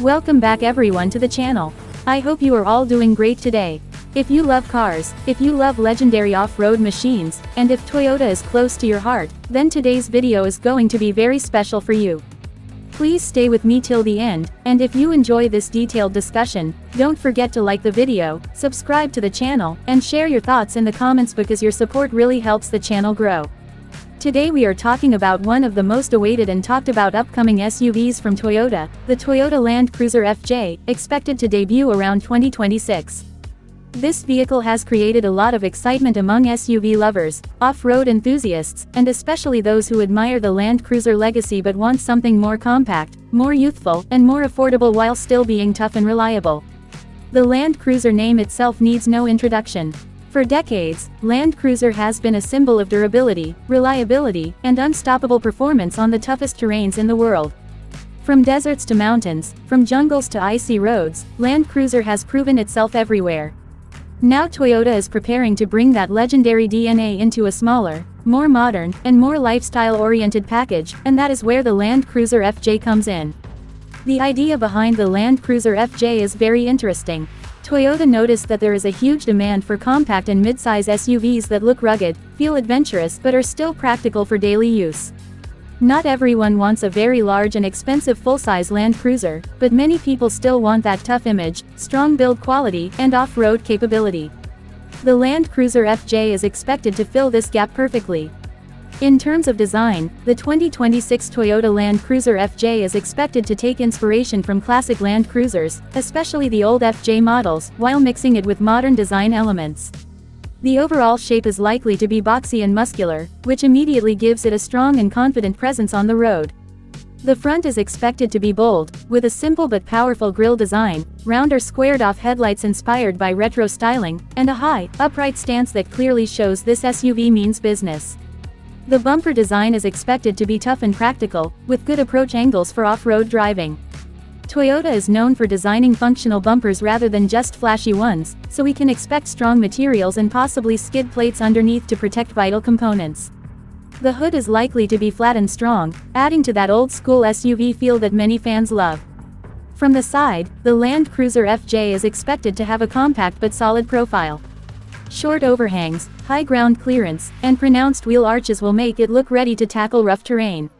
Welcome back everyone to the channel. I hope you are all doing great today. If you love cars, if you love legendary off-road machines, and if Toyota is close to your heart, then today's video is going to be very special for you. Please stay with me till the end, and if you enjoy this detailed discussion, don't forget to like the video, subscribe to the channel, and share your thoughts in the comments because your support really helps the channel grow. Today we are talking about one of the most awaited and talked about upcoming SUVs from Toyota, the Toyota Land Cruiser FJ, expected to debut around 2026. This vehicle has created a lot of excitement among SUV lovers, off-road enthusiasts, and especially those who admire the Land Cruiser legacy but want something more compact, more youthful, and more affordable while still being tough and reliable. The Land Cruiser name itself needs no introduction. For decades, Land Cruiser has been a symbol of durability, reliability, and unstoppable performance on the toughest terrains in the world. From deserts to mountains, from jungles to icy roads, Land Cruiser has proven itself everywhere. Now Toyota is preparing to bring that legendary DNA into a smaller, more modern, and more lifestyle-oriented package, and that is where the Land Cruiser FJ comes in. The idea behind the Land Cruiser FJ is very interesting. Toyota noticed that there is a huge demand for compact and mid-size SUVs that look rugged, feel adventurous but are still practical for daily use. Not everyone wants a very large and expensive full-size Land Cruiser, but many people still want that tough image, strong build quality, and off-road capability. The Land Cruiser FJ is expected to fill this gap perfectly. In terms of design, the 2026 Toyota Land Cruiser FJ is expected to take inspiration from classic Land Cruisers, especially the old FJ models, while mixing it with modern design elements. The overall shape is likely to be boxy and muscular, which immediately gives it a strong and confident presence on the road. The front is expected to be bold, with a simple but powerful grille design, round or squared-off headlights inspired by retro styling, and a high, upright stance that clearly shows this SUV means business. The bumper design is expected to be tough and practical, with good approach angles for off-road driving. Toyota is known for designing functional bumpers rather than just flashy ones, so we can expect strong materials and possibly skid plates underneath to protect vital components. The hood is likely to be flat and strong, adding to that old-school SUV feel that many fans love. From the side, the Land Cruiser FJ is expected to have a compact but solid profile. Short overhangs, high ground clearance, and pronounced wheel arches will make it look ready to tackle rough terrain.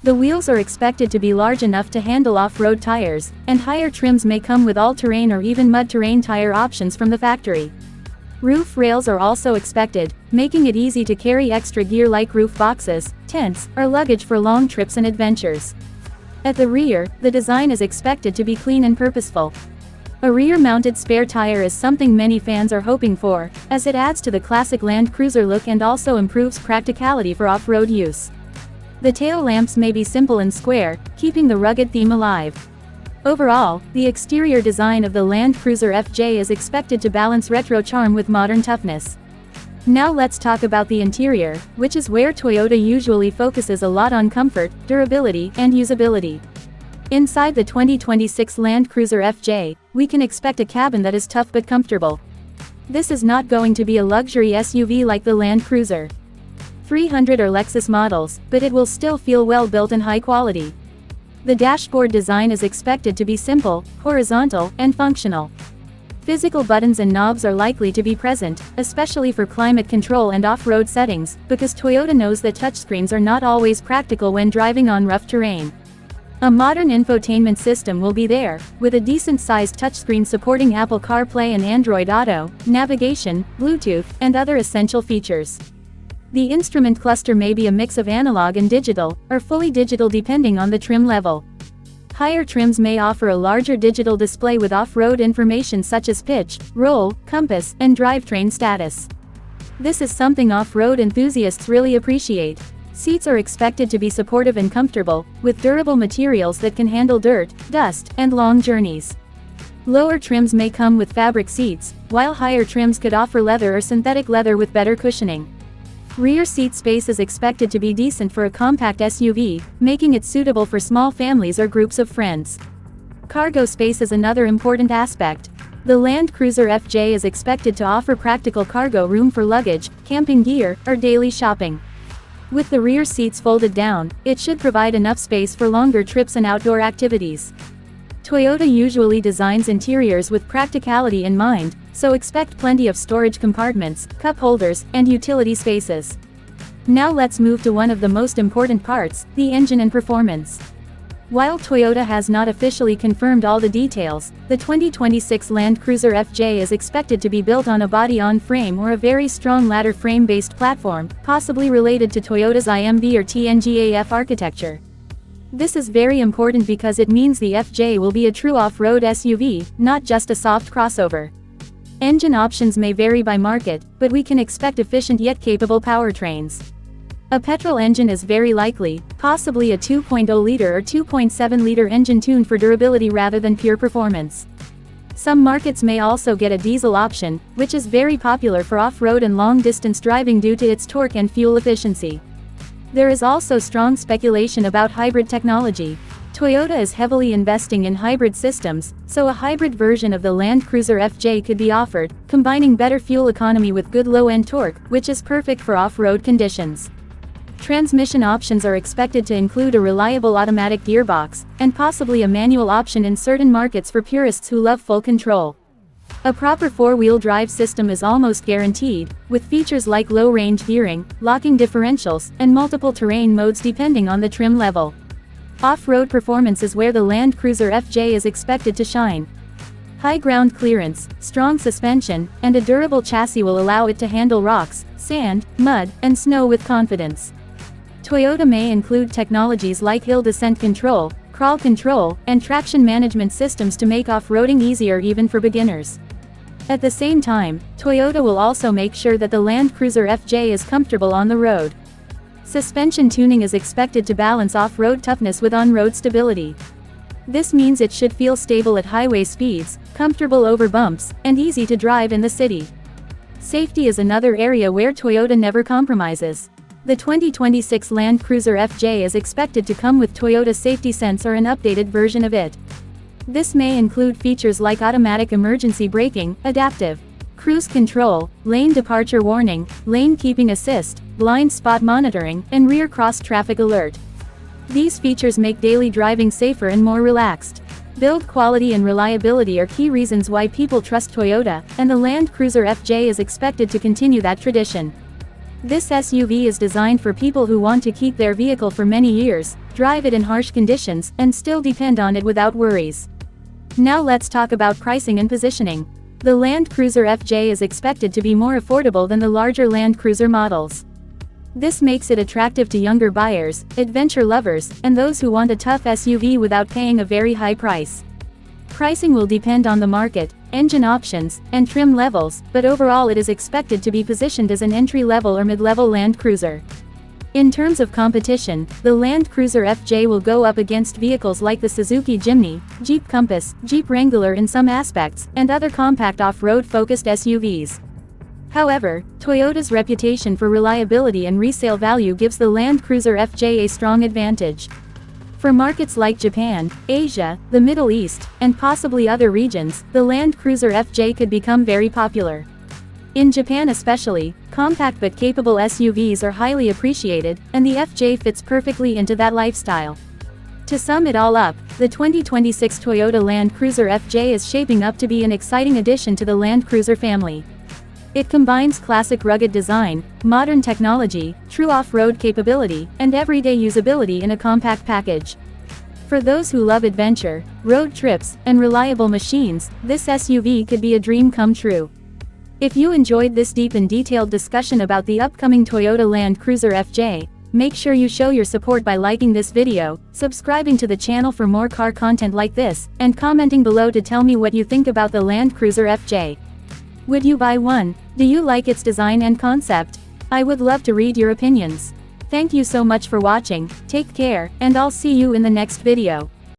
The wheels are expected to be large enough to handle off-road tires, and higher trims may come with all-terrain or even mud-terrain tire options from the factory. Roof rails are also expected, making it easy to carry extra gear like roof boxes, tents, or luggage for long trips and adventures. At the rear, the design is expected to be clean and purposeful. A rear-mounted spare tire is something many fans are hoping for, as it adds to the classic Land Cruiser look and also improves practicality for off-road use. The tail lamps may be simple and square, keeping the rugged theme alive. Overall, the exterior design of the Land Cruiser FJ is expected to balance retro charm with modern toughness. Now let's talk about the interior, which is where Toyota usually focuses a lot on comfort, durability, and usability. Inside the 2026 Land Cruiser FJ, we can expect a cabin that is tough but comfortable. This is not going to be a luxury SUV like the Land Cruiser 300 or Lexus models, but it will still feel well built and high quality. The dashboard design is expected to be simple, horizontal, and functional. Physical buttons and knobs are likely to be present, especially for climate control and off-road settings, because Toyota knows that touchscreens are not always practical when driving on rough terrain. A modern infotainment system will be there, with a decent-sized touchscreen supporting Apple CarPlay and Android Auto, navigation, Bluetooth, and other essential features. The instrument cluster may be a mix of analog and digital, or fully digital depending on the trim level. Higher trims may offer a larger digital display with off-road information such as pitch, roll, compass, and drivetrain status. This is something off-road enthusiasts really appreciate. Seats are expected to be supportive and comfortable, with durable materials that can handle dirt, dust, and long journeys. Lower trims may come with fabric seats, while higher trims could offer leather or synthetic leather with better cushioning. Rear seat space is expected to be decent for a compact SUV, making it suitable for small families or groups of friends. Cargo space is another important aspect. The Land Cruiser FJ is expected to offer practical cargo room for luggage, camping gear, or daily shopping. With the rear seats folded down, it should provide enough space for longer trips and outdoor activities. Toyota usually designs interiors with practicality in mind, so expect plenty of storage compartments, cup holders, and utility spaces. Now let's move to one of the most important parts, the engine and performance. While Toyota has not officially confirmed all the details, the 2026 Land Cruiser FJ is expected to be built on a body-on-frame or a very strong ladder frame-based platform, possibly related to Toyota's IMV or TNGA-F architecture. This is very important because it means the FJ will be a true off-road SUV, not just a soft crossover. Engine options may vary by market, but we can expect efficient yet capable powertrains. A petrol engine is very likely, possibly a 2.0-liter or 2.7-liter engine tuned for durability rather than pure performance. Some markets may also get a diesel option, which is very popular for off-road and long-distance driving due to its torque and fuel efficiency. There is also strong speculation about hybrid technology. Toyota is heavily investing in hybrid systems, so a hybrid version of the Land Cruiser FJ could be offered, combining better fuel economy with good low-end torque, which is perfect for off-road conditions. Transmission options are expected to include a reliable automatic gearbox, and possibly a manual option in certain markets for purists who love full control. A proper four-wheel drive system is almost guaranteed, with features like low-range gearing, locking differentials, and multiple terrain modes depending on the trim level. Off-road performance is where the Land Cruiser FJ is expected to shine. High ground clearance, strong suspension, and a durable chassis will allow it to handle rocks, sand, mud, and snow with confidence. Toyota may include technologies like hill descent control, crawl control, and traction management systems to make off-roading easier even for beginners. At the same time, Toyota will also make sure that the Land Cruiser FJ is comfortable on the road. Suspension tuning is expected to balance off-road toughness with on-road stability. This means it should feel stable at highway speeds, comfortable over bumps, and easy to drive in the city. Safety is another area where Toyota never compromises. The 2026 Land Cruiser FJ is expected to come with Toyota Safety Sense or an updated version of it. This may include features like automatic emergency braking, adaptive cruise control, lane departure warning, lane keeping assist, blind spot monitoring, and rear cross traffic alert. These features make daily driving safer and more relaxed. Build quality and reliability are key reasons why people trust Toyota, and the Land Cruiser FJ is expected to continue that tradition. This SUV is designed for people who want to keep their vehicle for many years, drive it in harsh conditions, and still depend on it without worries. Now let's talk about pricing and positioning. The Land Cruiser FJ is expected to be more affordable than the larger Land Cruiser models. This makes it attractive to younger buyers, adventure lovers, and those who want a tough SUV without paying a very high price. Pricing will depend on the market, engine options, and trim levels, but overall it is expected to be positioned as an entry-level or mid-level Land Cruiser. In terms of competition, the Land Cruiser FJ will go up against vehicles like the Suzuki Jimny, Jeep Compass, Jeep Wrangler in some aspects, and other compact off-road-focused SUVs. However, Toyota's reputation for reliability and resale value gives the Land Cruiser FJ a strong advantage. For markets like Japan, Asia, the Middle East, and possibly other regions, the Land Cruiser FJ could become very popular. In Japan especially, compact but capable SUVs are highly appreciated, and the FJ fits perfectly into that lifestyle. To sum it all up, the 2026 Toyota Land Cruiser FJ is shaping up to be an exciting addition to the Land Cruiser family. It combines classic rugged design, modern technology, true off-road capability, and everyday usability in a compact package. For those who love adventure, road trips, and reliable machines, this SUV could be a dream come true. If you enjoyed this deep and detailed discussion about the upcoming Toyota Land Cruiser FJ, make sure you show your support by liking this video, subscribing to the channel for more car content like this, and commenting below to tell me what you think about the Land Cruiser FJ. Would you buy one? Do you like its design and concept? I would love to read your opinions. Thank you so much for watching, take care, and I'll see you in the next video.